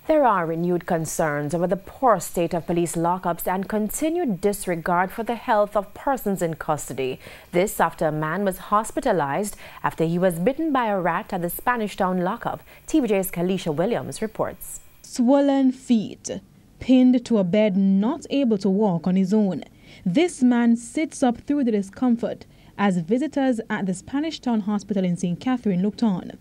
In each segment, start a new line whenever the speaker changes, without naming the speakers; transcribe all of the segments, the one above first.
There are renewed concerns over the poor state of police lockups and continued disregard for the health of persons in custody. This after a man was hospitalized after he was bitten by a rat at the Spanish Town lockup. TVJ's Kalisha Williams reports.
Swollen feet, pinned to a bed, not able to walk on his own. This man sits up through the discomfort as visitors at the Spanish Town Hospital in St. Catherine looked on.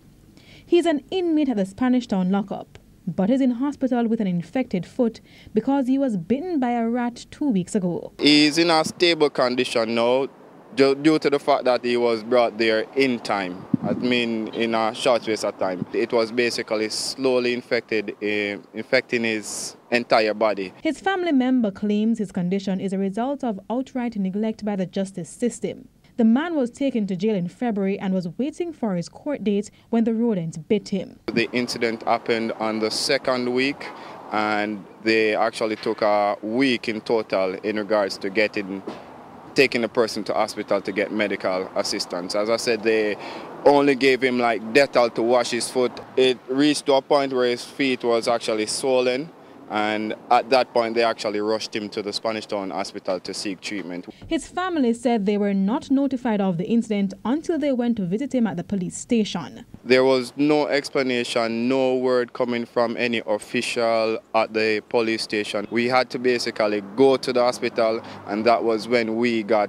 He's an inmate at the Spanish Town lockup, but is in hospital with an infected foot because he was bitten by a rat 2 weeks ago.
He's in a stable condition now due to the fact that he was brought there in time. I mean, in a short space of time. It was basically slowly infecting his entire body.
His family member claims his condition is a result of outright neglect by the justice system. The man was taken to jail in February and was waiting for his court date when the rodent bit him.
The incident happened on the second week, and they actually took a week in total in regards to taking the person to hospital to get medical assistance. As I said, they only gave him like Dettol to wash his foot. It reached to a point where his feet was actually swollen, and at that point they actually rushed him to the Spanish Town Hospital to seek treatment.
His family said they were not notified of the incident until they went to visit him at the police station.
There was no explanation, no word coming from any official at the police station. We had to basically go to the hospital, and that was when we got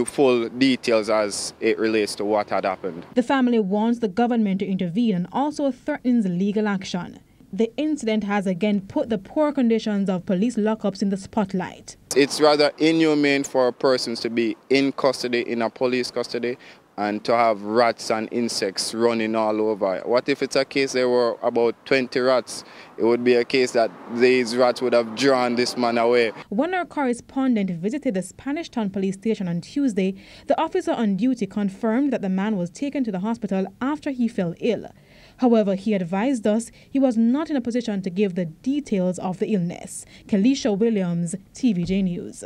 full details as it relates to what had happened.
The family wants the government to intervene and also threatens legal action. The incident has again put the poor conditions of police lockups in the spotlight.
It's rather inhumane for persons to be in custody, in a police custody, and to have rats and insects running all over. What if it's a case there were about 20 rats? It would be a case that these rats would have drawn this man away.
When our correspondent visited the Spanish Town police station on Tuesday, the officer on duty confirmed that the man was taken to the hospital after he fell ill. However, he advised us he was not in a position to give the details of the illness. Kalisha Williams, TVJ News.